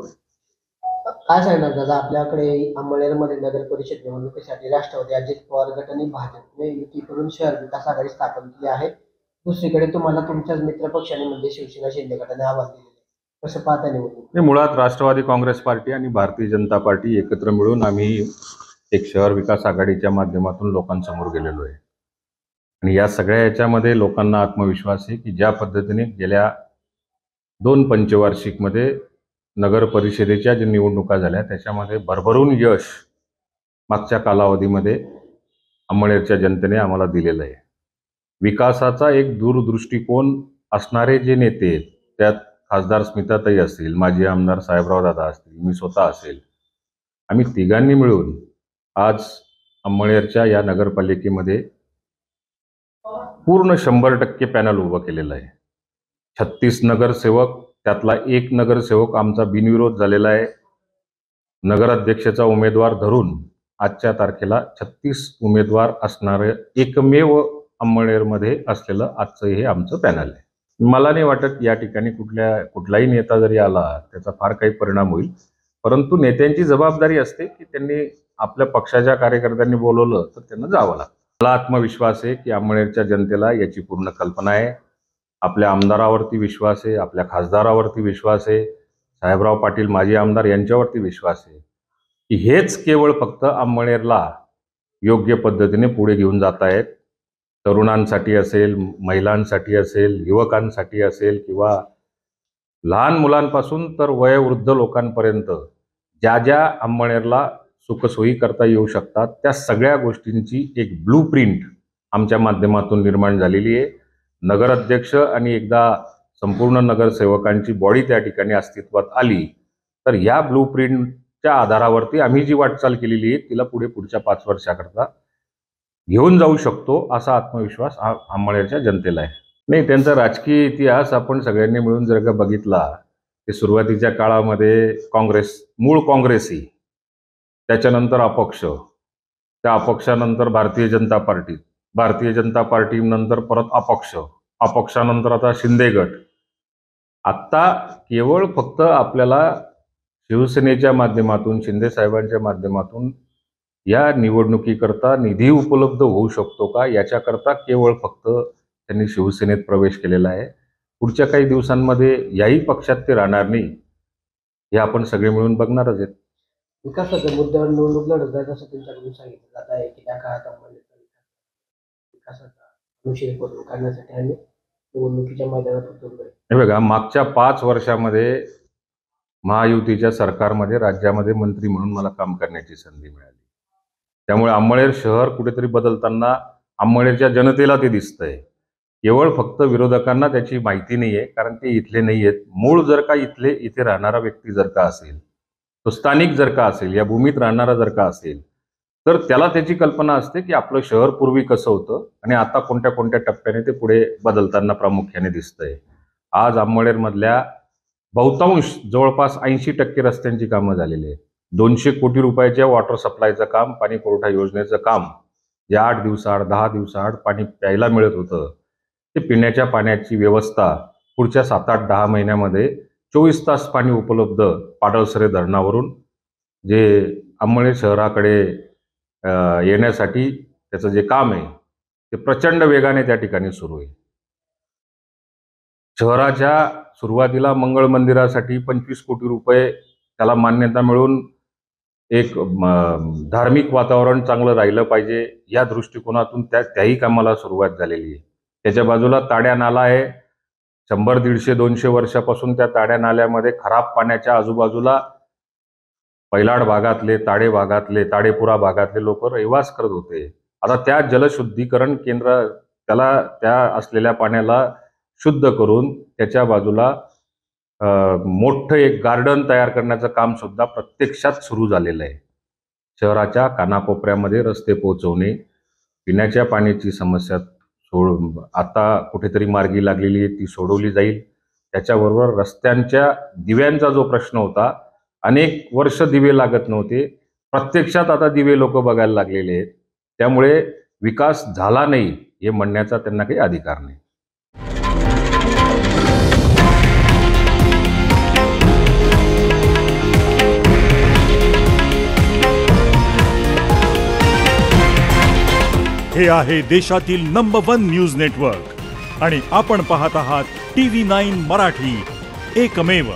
काय सांगणार दादा, आपल्याकडे अंमळनेरमध्ये नगर परिषद निवडणुकीसाठी राष्ट्रवादी अजित पवार गट आणि भाजपने युती करून शहर विकास आघाडी स्थापन केली आहे. दुसरीकडे तुम्हाला तुमच्याच मित्रपक्षाने म्हणजे शिवसेना शिंदे गटाने आव्हान दिलेले आहे. कसं पाहता निवडणूक? मुळात राष्ट्रवादी काँग्रेस पार्टी आणि भारतीय जनता पार्टी एकत्र मिळून आम्ही एक शहर विकास आघाडीच्या माध्यमातून लोकांसमोर गेलेलो आहे. आणि या सगळ्या याच्यामध्ये लोकांना आत्मविश्वास आहे की ज्या पद्धतीने गेल्या 2 पंचवार्षिकमध्ये नगर परिषदेच्या ज्या निवडणुका झाल्या त्याच्यामध्ये भरभरून यश मागच्या कालावधीमध्ये अंमळनेरच्या जनतेने आम्हाला दिलेलं आहे. विकासाचा एक दूरदृष्टिकोन असणारे जे नेते आहेत, त्यात खासदार स्मिताताई असतील, माजी आमदार साहेबराव दादा असतील, मी स्वतः असेल, आम्ही तिघांनी मिळून आज अंमळनेरच्या या नगरपालिकेमध्ये पूर्ण 100% पॅनल उभं केलेलं आहे. 36 नगरसेवक, त्यातला एक नगरसेवक आमचा बिनविरोध झालेला आहे. नगराध्यक्षाचा उमेदवार धरून आजच्या तारखेला 36 उमेदवार असणारे एकमेव अंमळनेरमध्ये असलेलं आजचं हे आमचं पॅनल आहे. मला नाही वाटत या ठिकाणी कुठलाही नेता जरी आला त्याचा फार काही परिणाम होईल, परंतु नेत्यांची जबाबदारी असते की त्यांनी आपल्या पक्षाच्या कार्यकर्त्यांनी बोलवलं तर त्यांना जावं लागतं. मला आत्मविश्वास आहे की अंमळनेरच्या जनतेला याची पूर्ण कल्पना आहे. आपल्या आमदारावरती विश्वास आहे, आपल्या खासदारावरती विश्वास आहे, साहेबराव पाटील माजी आमदार यांच्यावरती विश्वास आहे की हेच केवळ फक्त अंमळनेरला योग्य पद्धतीने पुढे घेऊन जात आहेत. तरुणांसाठी असेल, महिलांसाठी असेल, युवकांसाठी असेल किंवा लहान मुलांपासून तर वयोवृद्ध लोकांपर्यंत ज्या ज्या अंमळनेरला सुखसोयी करता येऊ शकतात त्या सगळ्या गोष्टींची एक ब्लूप्रिंट आमच्या माध्यमातून निर्माण झालेली आहे. नगराध्यक्ष आणि एकदा संपूर्ण नगरसेवकांची बॉडी त्या ठिकाणी अस्तित्वात आली तर या ब्लूप्रिंटच्या आधारावरती आम्ही जी वाटचाल केलेली आहे तिला पुढच्या 5 वर्षाकरता घेऊन जाऊ शकतो असा आत्मविश्वास अंमळनेरच्या जनतेला आहे. नाही, त्यांचा राजकीय इतिहास आपण सगळ्यांनी मिळून जर का बघितला ते सुरुवातीच्या काळामध्ये मूळ काँग्रेसी, त्याच्यानंतर अपक्ष, त्या अपक्षानंतर भारतीय जनता पार्टी नंतर परत अपक्षानंतर आता शिंदे गट. आत्ता केवळ फक्त आपल्याला शिवसेनेच्या माध्यमातून, शिंदे साहेबांच्या माध्यमातून या निवडणुकीकरता निधी उपलब्ध होऊ शकतो का याच्याकरता केवळ फक्त त्यांनी शिवसेनेत प्रवेश केलेला आहे. पुढच्या काही दिवसांमध्ये याही पक्षात ते राहणार नाही, हे आपण सगळे मिळून बघणारच आहेत. विकासाच्या मुद्द्यावर निवडणूक लढत आहे असं त्यांच्याकडून सांगितलं जात आहे की त्या काळात विकासाचा अनुशील करण्यासाठी आम्ही निवडणुकीच्या मैदानात उतरलोय. हे बघा, मागच्या 5 वर्षामध्ये महायुतीच्या सरकारमध्ये राज्यामध्ये मंत्री म्हणून मला काम करण्याची संधी मिळाली. त्यामुळे अंमळनेर शहर कुठेतरी बदलताना अंमळनेरच्या जनतेला ते दिसतंय. केवळ फक्त विरोधकांना त्याची माहिती नाही आहे, कारण ते इथले नाही आहेत. मूळ जर का इथे राहणारा व्यक्ती जर का असेल, तो स्थानिक जर का असेल, या भूमीत राहणारा जर का असेल, तर त्याला त्याची कल्पना असते की आपलं शहर पूर्वी कसं होतं आणि आता कोणत्या कोणत्या टप्प्याने ते पुढे बदलताना प्रामुख्याने दिसतंय. आज अंमळनेरमधल्या बहुतांश जवळपास 80% रस्त्यांची कामं झालेली आहेत. 200 कोटी रुपयाच्या वॉटर सप्लायचं काम, पाणी पुरवठा योजनेचं काम, जे 8 दिवसाआड 10 दिवसाआड पाणी प्यायला मिळत होतं, ते पिण्याच्या पाण्याची व्यवस्था पुढच्या 7-8-10 महिन्यामध्ये 24 तास पाणी उपलब्ध पाडळसरे धरणावरून जे अंमळनेर शहराकडे येण्यासाठी त्याचं जे काम आहे ते प्रचंड वेगाने त्या ठिकाणी सुरू आहे. शहराच्या सुरुवातीला मंगळ मंदिरासाठी 25 कोटी रुपये त्याला मान्यता मिळून एक धार्मिक वातावरण चांगलं राहिलं पाहिजे या दृष्टिकोनातून त्याही कामाला सुरुवात झालेली आहे. त्याच्या बाजूला ताड्या नाला आहे. 100, 150, 200 वर्षापासून त्या ताड्या नाल्यामध्ये खराब पाण्याच्या आजूबाजूला पैलाड भागातले, ताडे भागातले, ताडेपुरा भागातले लोक रहिवास करत होते. आता त्या जलशुद्धीकरण केंद्र त्या असलेल्या पाण्याला शुद्ध करून त्याच्या बाजूला मोठं एक गार्डन तयार करण्याचं काम सुद्धा प्रत्यक्षात सुरू झालेलं आहे. शहराच्या कानाकोपऱ्यामध्ये रस्ते पोहोचवणे, पिण्याच्या पाण्याची समस्या आता कुठेतरी मार्गी लागलेली आहे, ती सोडवली जाईल. त्याच्याबरोबर रस्त्यांच्या दिव्यांचा जो प्रश्न होता, अनेक वर्ष दिवे लागत नव्हते, प्रत्यक्षात आता दिवे लोक बघायला लागलेले आहेत. त्यामुळे विकास झाला नाही हे म्हणण्याचा त्यांना काही अधिकार नाही. हे आहे देशातील नंबर 1 न्यूज नेटवर्क आणि आपण पाहत आहात TV9 मराठी, एकमेव.